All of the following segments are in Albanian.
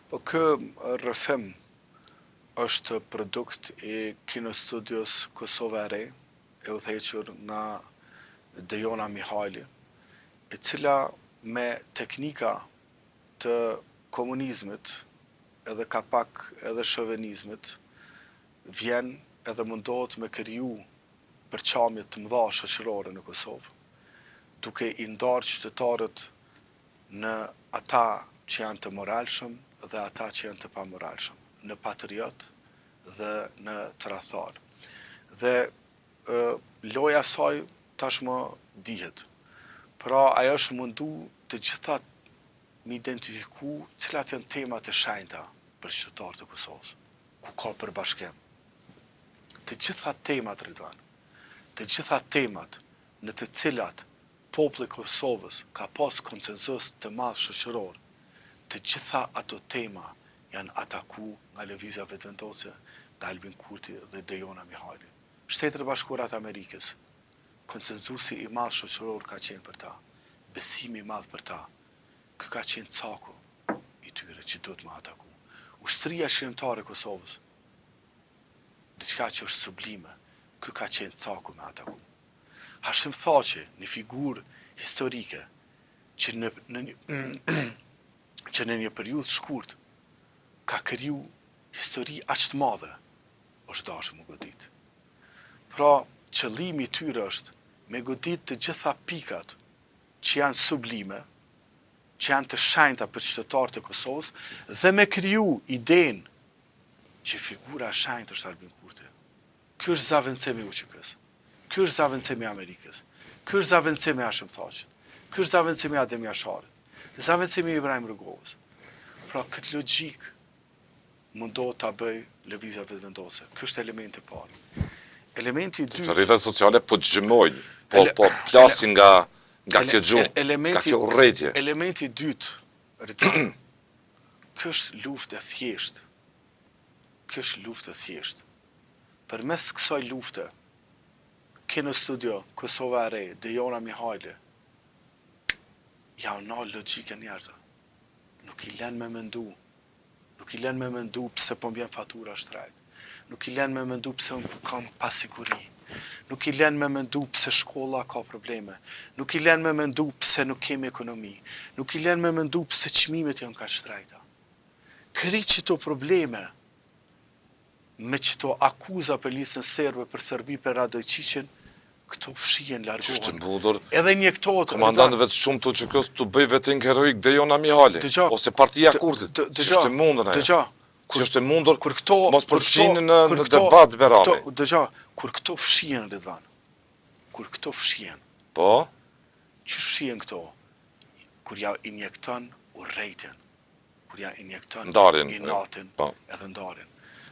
Po kë rrëfim është produkt i Kinostudios Kosova e Re, e udhëhequr nga Dejona Mihajli, e cila me teknika të komunizmit edhe ka pak edhe shovenizmit vjen edhe mundohet me kriju përqamje të mëdha shoqërore në Kosovë, duke i ndarë qytetarët në ata që janë të moralshëm dhe ata që janë të pamoralshëm, në patriot dhe në tradhtar. Dhe loja saj tashmë dihet. Pra ajo është mundu të gjithat me identifiku cilat janë temat e shenjta për qytetarët e Kosovës, ku ka përbashkim. Të gjitha temat, Ridvan, të gjitha temat në të cilat populli i Kosovës ka pas konsenzus të madh shoqëror, të gjitha ato tema janë ataku nga lëvizja vetëvendosje, nga Albin Kurti dhe Dejona Mihajli. Shtetet e Bashkuara të Amerikës, konsenzusi i madh shoqëror ka qenë për ta, besimi i madh për ta. Ky ka qenë caku i tyre që duhet me ataku. Ushtria shkrimtare e Kosovës, diçka që është sublime, ky ka qenë caku me ataku. Hashim Thaçi, një figurë historike, që në një periudhë shkurt ka kriju histori aq të madhe, është dashur me godit. Pra, qëllimi i tyre është me godit të gjitha pikat që janë sublime, që janë të shenjta për qytetarët e Kosovës, dhe me kriju idenë që figura e shenjtë është Albin Kurti. Ky është zaventësimi i UÇK-s. Ky është zaventësimi i Amerikës. Ky është zaventësimi i Hashim Thaçit. Ky është zaventësimi i Adem Jasharit. Zaventësimi i Ibrahim Rugovës. Pra këtë logjik mundohet ta bëj lëvizja vetëvendose. Ky është elementi i parë. Elementi i dytë. Rrjetet sociale po xhimojnë, po plasin nga kjo gjumë, nga kjo urrëtie. Elementi i dytë, Ridvan, ky është luftë e thjeshtë. Ky është luftë e thjeshtë. Përmes kësaj lufte, Kinostudio Kosova e Re, Dejona Mihajli, ja u nal logjika njerëzve. Nuk i lën me mendu. Nuk i lën me mendu pse po vjen fatura shtrejt. Nuk i lën me mendu pse unë kam pasiguri. Nuk i lën me mendu pse shkolla ka probleme. Nuk i lën me mendu pse nuk kemi ekonomi. Nuk i lën me mendu pse çmimet janë kaq shtrejta. Kri qëto probleme me qëto akuza për listën serbe për Serbi për Radojqiqin, këto fshihen largohen. Edhe injektohet. Komandantëve të shumë të UÇK-s të bëj vetën heroik Dejona Mihajli, ose Partia Kurtit, që është e mundur ajo. Që është e mundur, mos përfshinë në debat me Rami. Dëgja, kur këto fshihen, Ridvan, kur këto fshihen, po? Që fshihen këto? Kur ja injekton urrëtitjen, kur ja injekton inatin edhe ndarjen.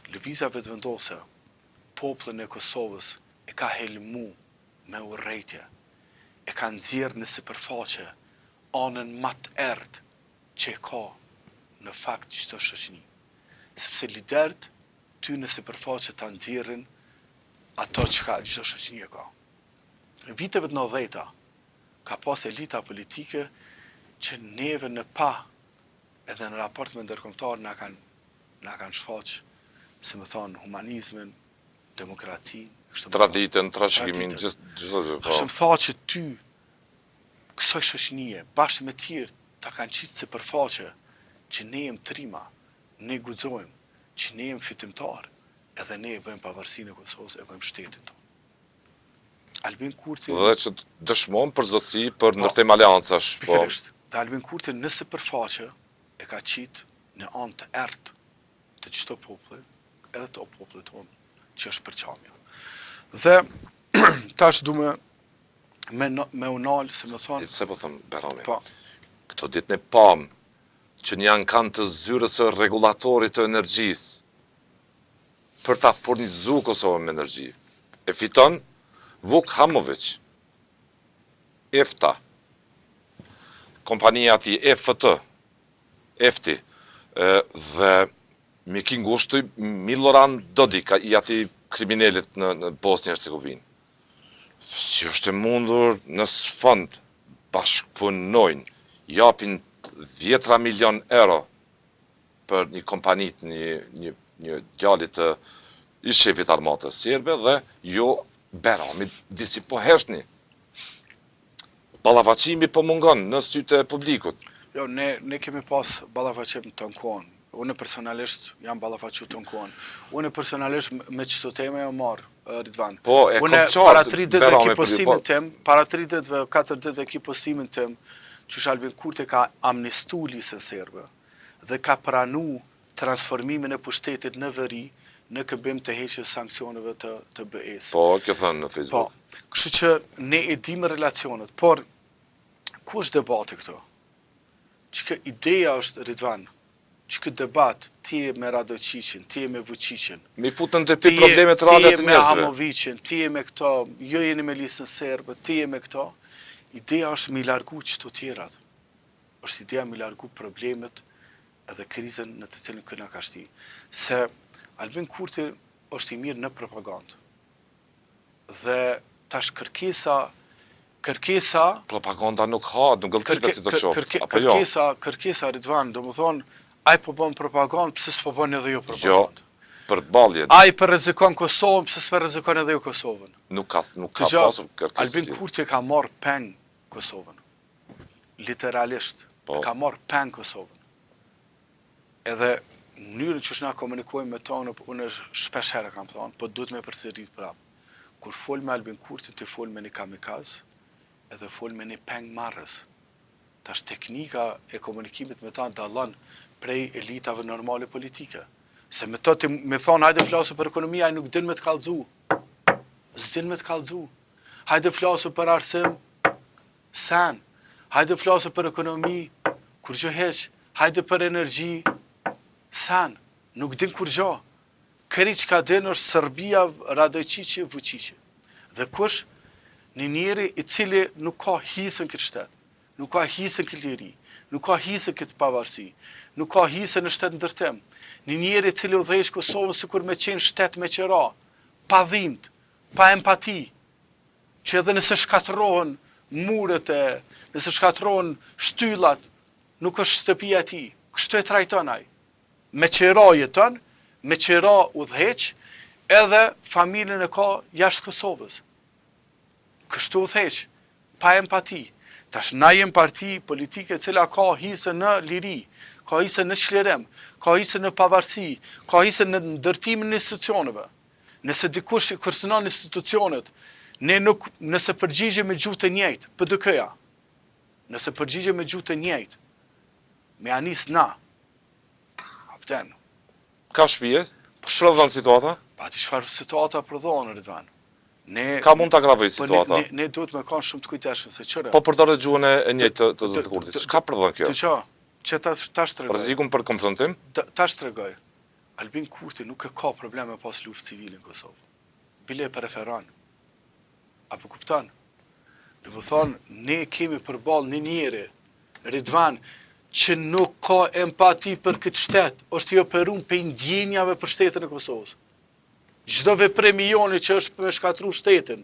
Lëvizja vetëvendose, popullin e Kosovës e ka helmu me urrëtie, e ka nxjerrë në sipërfaqe anën më të errët që e ka në fakt çdo shoqëri. Sepse liderët ty në sipërfaqe ta nxjerrin ato që çdo shoqëri e ka. Në viteve të 90-ta ka pas elita politike që neve në edhe në raport me ndërkombëtar na kanë shfaq, se më thonë, humanizmin, demokracinë, traditën, trashëgimin, gjithë gjë. Hashim Thaçi ty, kësaj shoqënie, bashkë me tjerë, ta kanë qitë sipërfaqe që ne jem trima, ne guxojmë, që ne jem fitimtar, edhe ne e bëjmë pavarësinë e Kosovës, e bëjmë shtetin tonë. Albin Kurti... Dhe që dëshmon për zotësi për ndërtim aleancash. Pikërisht. Dhe Albin Kurti në sipërfaqe e ka qitë në anë të errët të çdo populli, edhe të popullit tonë, që është përqamja. Dhe tash du me unal, se më thonë... Se po thëmë, Berami, këto ditë në pamë që një kanë të zyrës e regulatorit të energjisë për ta furnizu Kosovën me energji. E fiton Vuk Hamović, EFTA, kompania ati EFTI, dhe Miki Ngushtuj, Miloran Dodik, i ati kriminalit në Bosnjë Hercegovinë. Si është e mundur në sfond bashkëpunojnë, japin 10 milion euro për një kompanit, një djalit të i shefit armatës serbe dhe jo Berami disi po hershni. Ballafaqimi po mungon në sytë e publikut. Jo, ne kemi pas ballafaqim të kohën. Unë personalisht jam ballafaqu të kohën. Unë personalisht me çdo temë e marr Ridvan. Po, e unë kom para qartë 3 ditëve Berami ki postimin tim, para 3 ditëve, 4 ditëve ki postimin tim, që Albin Kurti ka amnistu lisën serbe dhe ka pranu transformimin e pushtetit në veri në këmbim të heqjes sanksioneve të BE-s. Po, kjo thënë në Facebook. Po, kështu që ne e dimë relacionet, por ku është debati këto? Që ideja është, Ridvan, që këtë debat, ti e me Radojqiqin, ti e me Vučićin, Mi futën të pi problemet reale të ti e me njerëzve. Hamovicin, ti e me këto, jo jeni me lisën serbe, ti e me këto, ideja është me i largu qëto tjerat. Është ideja me i largu problemet edhe krizën në të cilën këna ka shti. Se Albin Kurti është i mirë në propagandë. Dhe tash kërkesa Propaganda nuk ha, nuk gëlltivet si do qoftë, apo jo? Kërkesa Ridvan, do më thonë, aj po bën propagandë, pëse s'po bën edhe jo Jo, propagandë. për balje, Aj për rrezikon Kosovën, pëse s'po rrezikon edhe jo Kosovën. nuk ka Dëgjoj, pasur kërkesë. Albin Kurti ka marrë peng Kosovën. Literalisht, Po. ka marrë peng Kosovën. Edhe mënyrën që na komunikojmë me tonë, unë shpesh herë kam thonë, po duhet me përsërit prapë. Kur fol me Albin Kurti, ti fol me një kamikaz, edhe fol me një peng marrës. Tash teknika e komunikimit me ta dallon prej elitave normale politike. Se me to ti me thonë, hajde flasu për ekonomia, ai nuk din me të kallëzu. S'din me të kallëzu. Hajde flasu për arsim, sen. Hajde flasu për ekonomi, kur gjë heq. Hajde për energji, sen. Nuk din kur gjë. Këri që ka din është Serbia, Radojqiqi, Vučići. Dhe kush? Një njeri i cili nuk ka hisën këtë shtetë, nuk ka hisën këtë liri, nuk ka hisën këtë pavarësi, nuk ka hisën në shtetë ndërtim. Një njeri i cili u dhejsh Kosovën si kur me qenë shtetë me qëra, pa dhimt, pa empati, që edhe nëse shkatërohen muret e, nëse shkatërohen shtyllat, nuk është shtëpia ti. Kështu e trajton ai. Me qëra jeton, me qëra u dheq, edhe familjen e ka jashtë Kosovës. Kështu u dheq, pa empati. Tash na jem parti politike cila ka hisën në liri, ka hisën në çlirim, ka hisën në pavarësi, ka hisën në ndërtimin e institucioneve. Nëse dikush i kërcënon institucionet, ne nuk, nëse përgjigje me gjuhë të njëjtë, PDK-ja, nëse përgjigje me gjuhë të njëjtë, me anis na, apten, Ka shpije? Shpërndon situata? pa ti çfarë situata prodhon Ridvan. Ne Ka mund të agravoj po situata? ne duhet me kanë shumë të kujteshëm se çfarë. Po përdorë gjuhën e njëjtë të Zotit Kurtit. Çka përdor kjo? Të që tash tregoj. Rrezikun për konfrontim? Tash tregoj. Albin Kurti nuk e ka probleme pas luftë civile në Kosovë. Bile e preferon. Apo kupton? Do të thonë, ne kemi përballë një njeri, Ridvan, që nuk ka empati për këtë shtet, është i operuar pe ndjenjave për shtetin e Kosovës. Çdo veprim i joni që është për me shkatru shtetin,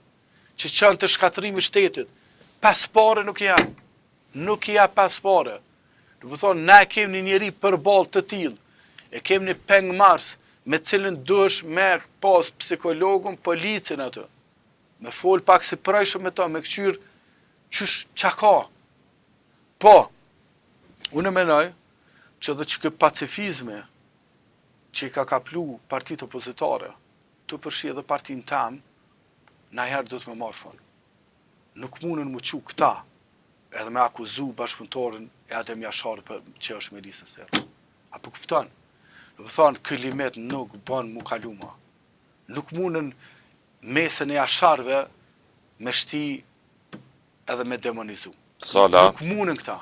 që çon të shkatrimi shtetit, pas pare nuk i janë. Nuk i ja pas pare. Do të thonë, na kemi një njeri përballë të tillë, e kemi një pengmars me cilën duhesh me pas psikologun, policin atë. Me fol pak si prajshëm me ta, me këqyr qysh qa ka. Po, unë menoj që dhe që këtë pacifizme që i ka kaplu partit opozitare, të përshi edhe partin tam, na herë do të me marë fund. Nuk mundën më qu këta, edhe me akuzu bashkëpunëtorin e Adem Jasharë për që është me lisën serbe. Apo kupton? Do të thonë, këllimet nuk bën mu kaluma. Nuk mundën mesën e Jasharëve me shti edhe me demonizu. Sala. Nuk mundën këta.